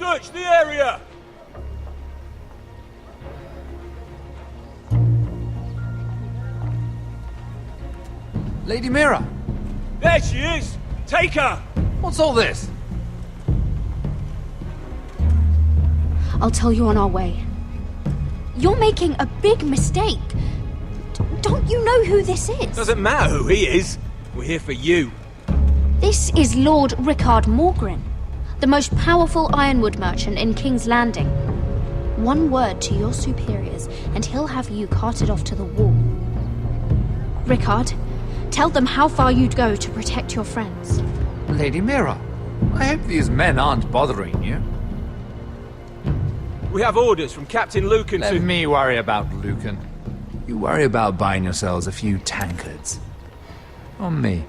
Search the area! Lady Mira! There she is! Take her! What's all this? I'll tell you on our way. You're making a big mistake. Don't you know who this is? Doesn't matter who he is. We're here for you. This is Lord Rickard Morgren, the most powerful ironwood merchant in King's Landing. One word to your superiors, and he'll have you carted off to the wall. Rickard, tell them how far you'd go to protect your friends. Lady Mira, I hope these men aren't bothering you. We have orders from Captain Lucan Let to... me worry about Lucan. You worry about buying yourselves a few tankards. On me.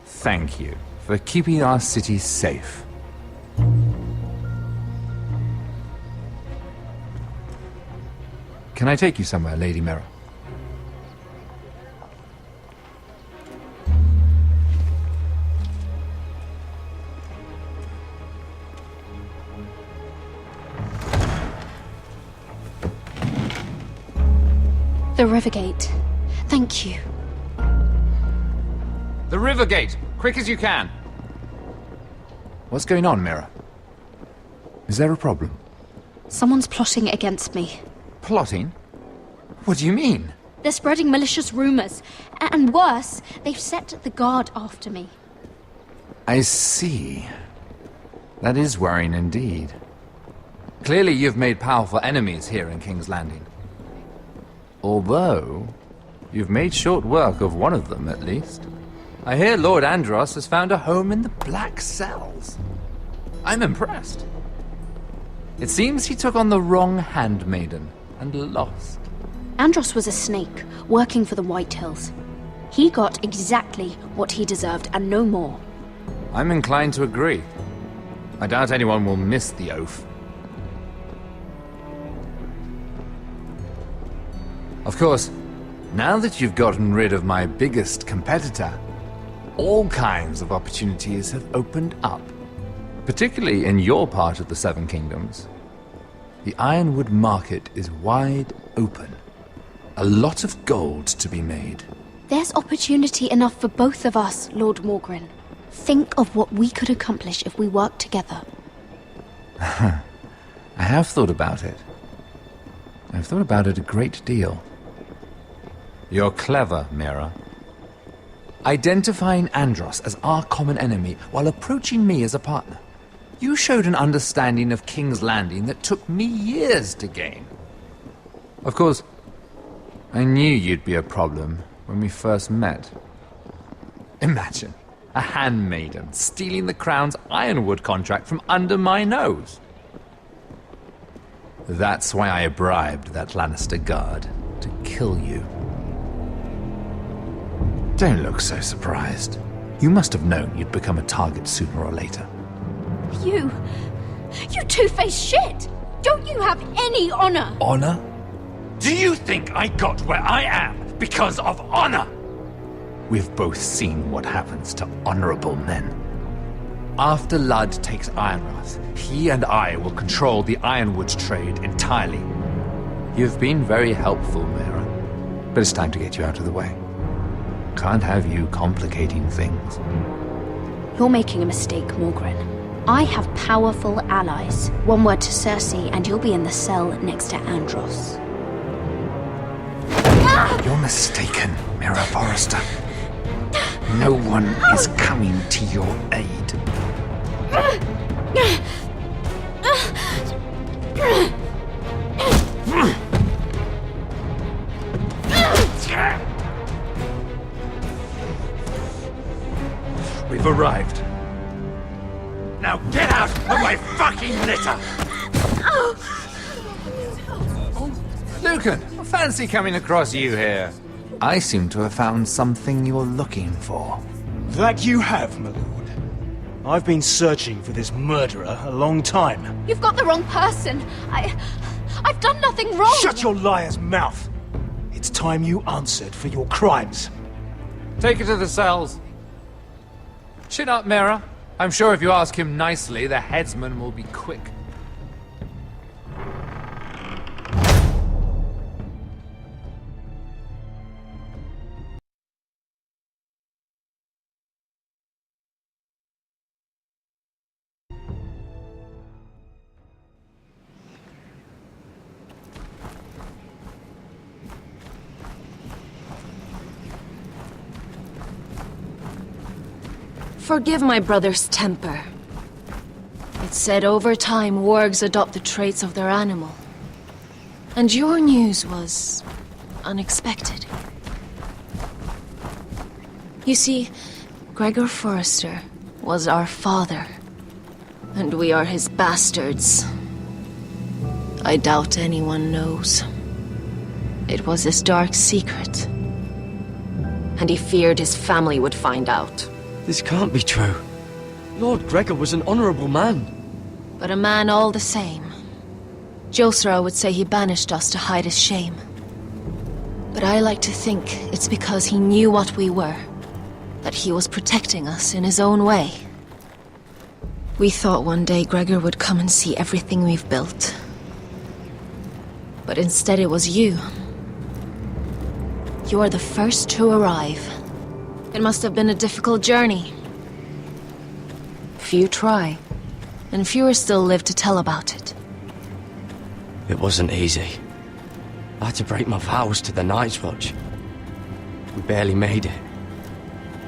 Thank you for keeping our city safe. Can I take you somewhere, Lady Mira? The Rivergate. Thank you. The Rivergate! Quick as you can! What's going on, Mira? Is there a problem? Someone's plotting against me. Plotting? What do you mean? They're spreading malicious rumors. And worse, they've set the guard after me. I see. That is worrying indeed. Clearly you've made powerful enemies here in King's Landing. Although, you've made short work of one of them, at least. I hear Lord Andros has found a home in the Black Cells. I'm impressed. It seems he took on the wrong handmaiden and lost. Andros was a snake, working for the White Hills. He got exactly what he deserved, and no more. I'm inclined to agree. I doubt anyone will miss the oath. Of course, now that you've gotten rid of my biggest competitor, all kinds of opportunities have opened up. Particularly in your part of the Seven Kingdoms. The ironwood market is wide open. A lot of gold to be made. There's opportunity enough for both of us, Lord Morgren. Think of what we could accomplish if we worked together. I have thought about it. I've thought about it a great deal. You're clever, Mira. Identifying Andros as our common enemy while approaching me as a partner. You showed an understanding of King's Landing that took me years to gain. Of course, I knew you'd be a problem when we first met. Imagine a handmaiden stealing the Crown's ironwood contract from under my nose. That's why I bribed that Lannister guard to kill you. Don't look so surprised. You must have known you'd become a target sooner or later. You two-faced shit! Don't you have any honor? Honor? Do you think I got where I am because of honor? We've both seen what happens to honorable men. After Ludd takes Ironrath, he and I will control the ironwood trade entirely. You've been very helpful, Mira, but it's time to get you out of the way. Can't have you complicating things. You're making a mistake, Morgren. I have powerful allies. One word to Cersei, and you'll be in the cell next to Andros. You're mistaken, Mira Forrester. No one is coming to your aid. We've arrived. Now get out of my fucking litter! Lucan, I fancy coming across you here. I seem to have found something you're looking for. That you have, my lord. I've been searching for this murderer a long time. You've got the wrong person. I've done nothing wrong. Shut your liar's mouth! It's time you answered for your crimes. Take her to the cells. Chin up, Mira. I'm sure if you ask him nicely, the headsman will be quick. Forgive my brother's temper. It's said over time wargs adopt the traits of their animal. And your news was unexpected. You see, Gregor Forrester was our father, and we are his bastards. I doubt anyone knows. It was his dark secret, and he feared his family would find out. This can't be true. Lord Gregor was an honorable man. But a man all the same. Josra would say he banished us to hide his shame. But I like to think it's because he knew what we were. That he was protecting us in his own way. We thought one day Gregor would come and see everything we've built. But instead it was you. You are the first to arrive. It must have been a difficult journey. Few try, and fewer still live to tell about it. It wasn't easy. I had to break my vows to the Night's Watch. We barely made it.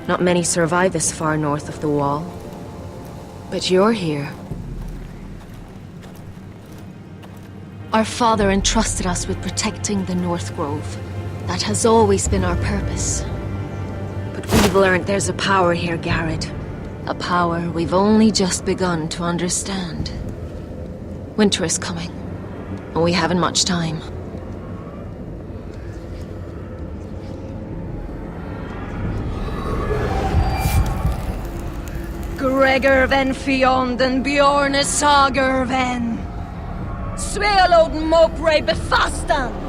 Not many survive this far north of the Wall. But you're here. Our father entrusted us with protecting the North Grove. That has always been our purpose. But we've learned there's a power here, Garrett. A power we've only just begun to understand. Winter is coming, and we haven't much time. Gregor ven Fionn Bjorn Sager ven. Svealoden Mopre befastan!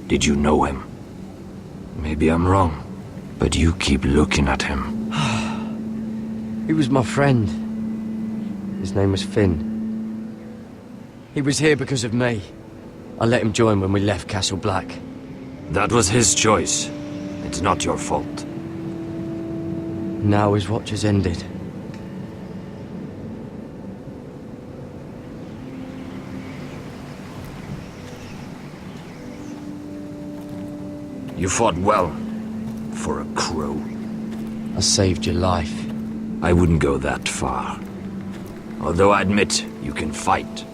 Did you know him? Maybe I'm wrong, but you keep looking at him. He was my friend. His name was Finn. He was here because of me. I let him join when we left Castle Black. That was his choice. It's not your fault. Now his watch has ended. You fought well. For a crow. I saved your life. I wouldn't go that far. Although I admit, you can fight.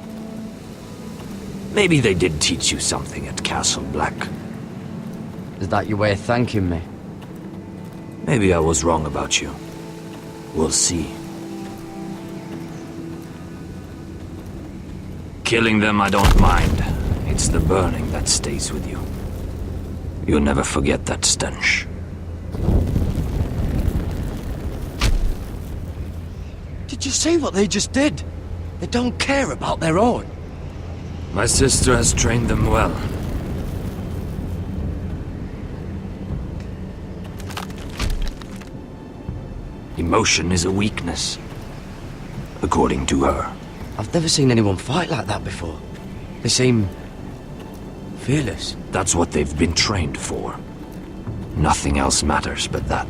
Maybe they did teach you something at Castle Black. Is that your way of thanking me? Maybe I was wrong about you. We'll see. Killing them I don't mind. It's the burning that stays with you. You'll never forget that stench. Did you see what they just did? They don't care about their own. My sister has trained them well. Emotion is a weakness, according to her. I've never seen anyone fight like that before. They seem fearless. That's what they've been trained for. Nothing else matters but that.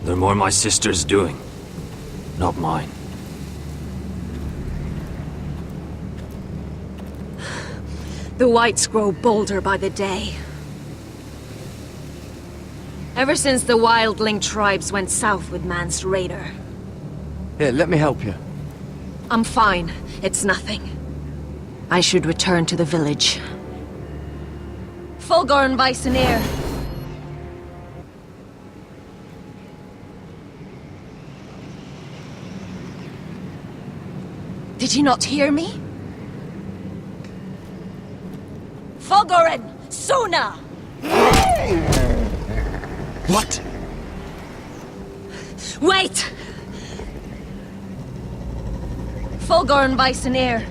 They're more my sister's doing, not mine. The whites grow bolder by the day. Ever since the wildling tribes went south with Mance Rayder. Here, let me help you. I'm fine. It's nothing. I should return to the village. Fulgorn Vysenir. Did you not hear me? Fulgorin! Suna! What? Wait! Fulgorn Vysenir.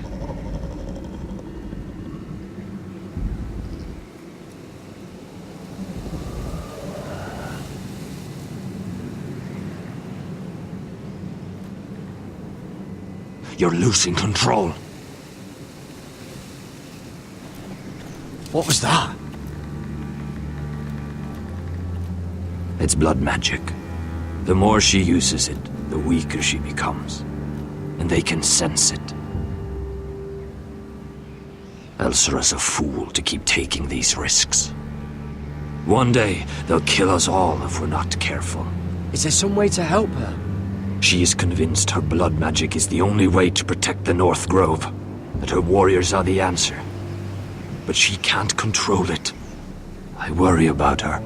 You're losing control. What was that? It's blood magic. The more she uses it, the weaker she becomes. And they can sense it. Elsera's a fool to keep taking these risks. One day, they'll kill us all if we're not careful. Is there some way to help her? She is convinced her blood magic is the only way to protect the North Grove, that her warriors are the answer. But she can't control it. I worry about her.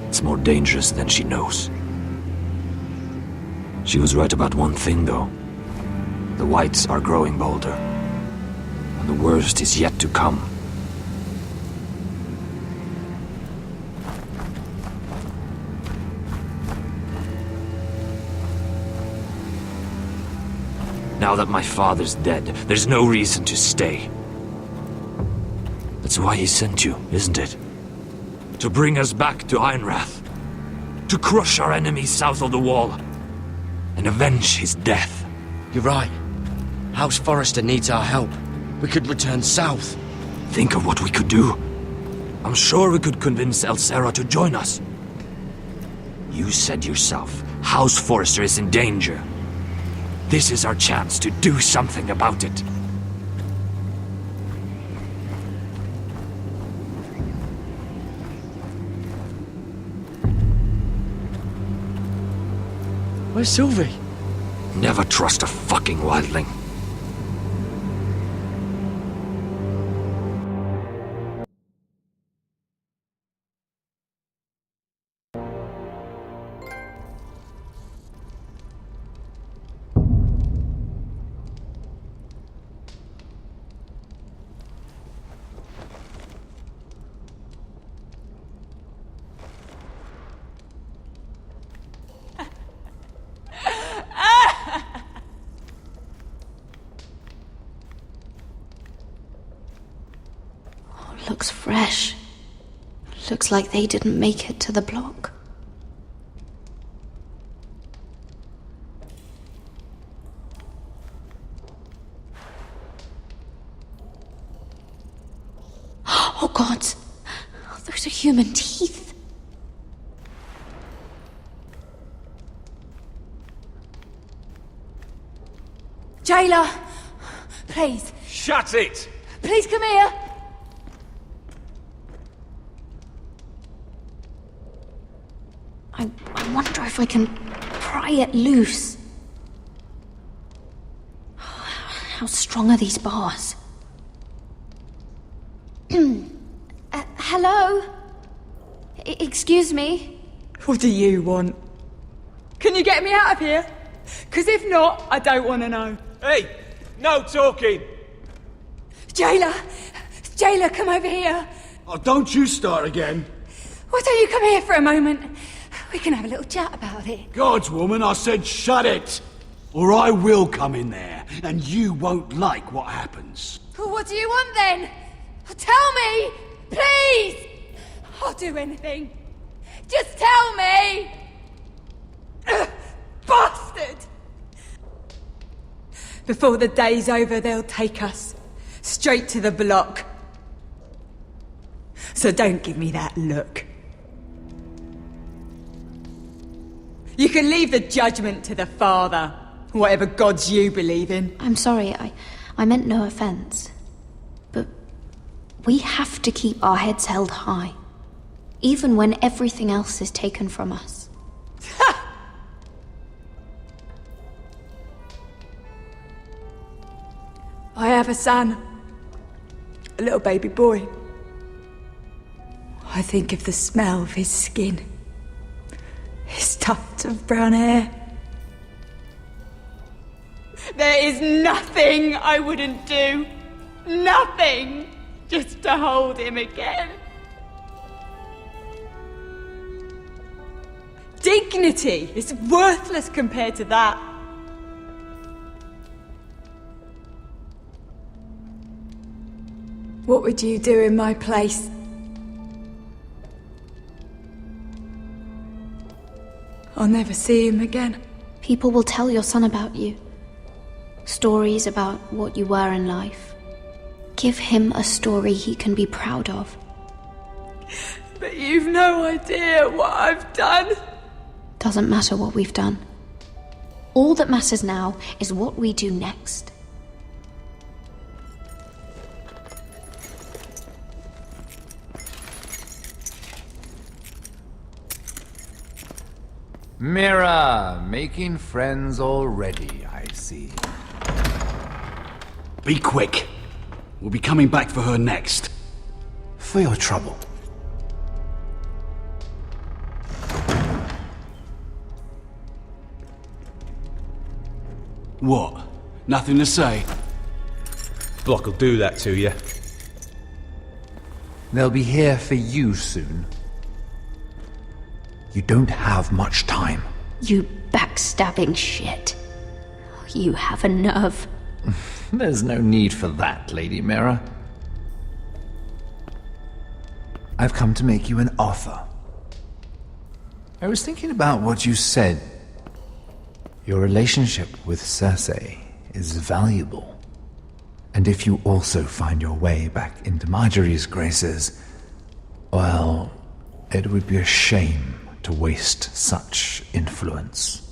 It's more dangerous than she knows. She was right about one thing, though. The whites are growing bolder. And the worst is yet to come. Now that my father's dead, there's no reason to stay. That's why he sent you, isn't it? To bring us back to Ironrath. To crush our enemies south of the Wall. And avenge his death. You're right. House Forrester needs our help. We could return south. Think of what we could do. I'm sure we could convince Elsera to join us. You said yourself, House Forrester is in danger. This is our chance to do something about it. Where's Sylvie? Never trust a fucking wildling. Looks fresh. Looks like they didn't make it to the block. Oh God! Those are human teeth. Jailer! Please, Shut it! please come here! I wonder if I can pry it loose. How strong are these bars? Hello? Excuse me? What do you want? Can you get me out of here? Because if not, I don't want to know. Hey! No talking! Jailer! Jailer, come over here! Oh, don't you start again. Why don't you come here for a moment? We can have a little chat about it. God's woman, I said shut it! Or I will come in there, and you won't like what happens. Well, what do you want then? Tell me! Please! I'll do anything. Just tell me! Ugh, bastard! Before the day's over, they'll take us straight to the block. So don't give me that look. You can leave the judgment to the Father, whatever gods you believe in. I'm sorry, I meant no offense. But we have to keep our heads held high, even when everything else is taken from us. I have a son. A little baby boy. I think of the smell of his skin. His tufts of brown hair. There is nothing I wouldn't do. Nothing! Just to hold him again. Dignity is worthless compared to that. What would you do in my place? I'll never see him again. People will tell your son about you. Stories about what you were in life. Give him a story he can be proud of. But you've no idea what I've done. Doesn't matter what we've done. All that matters now is what we do next. Mira, making friends already, I see. Be quick. We'll be coming back for her next. For your trouble. What? Nothing to say? Block will do that to you. They'll be here for you soon. You don't have much time. You backstabbing shit. You have a nerve. There's no need for that, Lady Mira. I've come to make you an offer. I was thinking about what you said. Your relationship with Cersei is valuable. And if you also find your way back into Marjorie's graces, well, it would be a shame to waste such influence.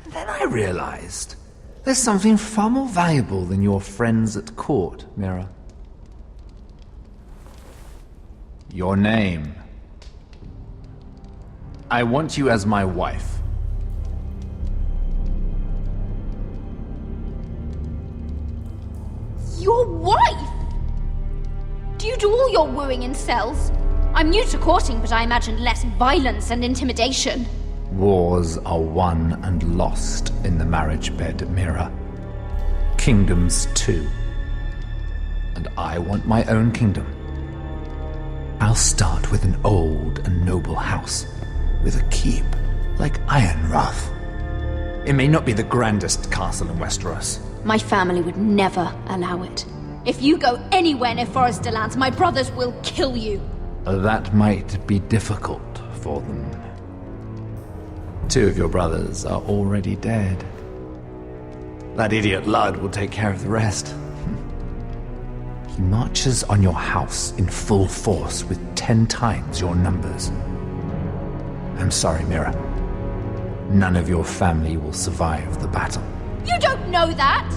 And then I realized there's something far more valuable than your friends at court, Mira. Your name. I want you as my wife. Your wife? Do you do all your wooing in cells? I'm new to courting, but I imagined less violence and intimidation. Wars are won and lost in the marriage bed, Mira. Kingdoms too. And I want my own kingdom. I'll start with an old and noble house, with a keep, like Ironrath. It may not be the grandest castle in Westeros. My family would never allow it. If you go anywhere near Forrester Lands, my brothers will kill you. That might be difficult for them. 2 of your brothers are already dead. That idiot Ludd will take care of the rest. He marches on your house in full force with 10 times your numbers. I'm sorry, Mira. None of your family will survive the battle. You don't know that!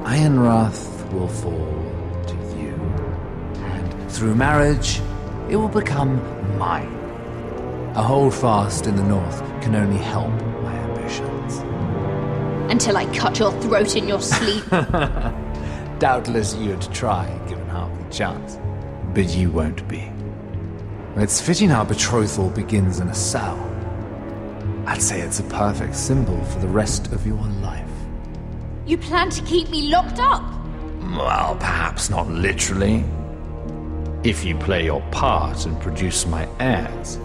Ironrath will fall to you. And through marriage, it will become mine. A holdfast in the north can only help my ambitions. Until I cut your throat in your sleep. Doubtless you'd try, given half the chance. But you won't be. It's fitting our betrothal begins in a cell. I'd say it's a perfect symbol for the rest of your life. You plan to keep me locked up? Well, perhaps not literally. If you play your part and produce my heirs.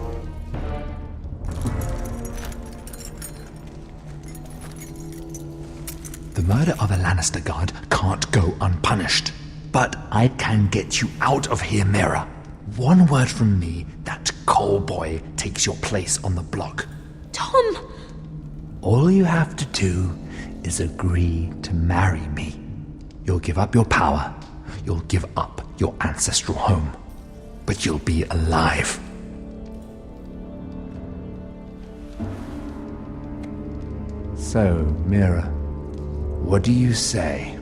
The murder of a Lannister guard can't go unpunished. But I can get you out of here, Mira. One word from me, that Cole boy takes your place on the block. Tom! All you have to do is agree to marry me. You'll give up your power. You'll give up your ancestral home. But you'll be alive. So, Mira, what do you say?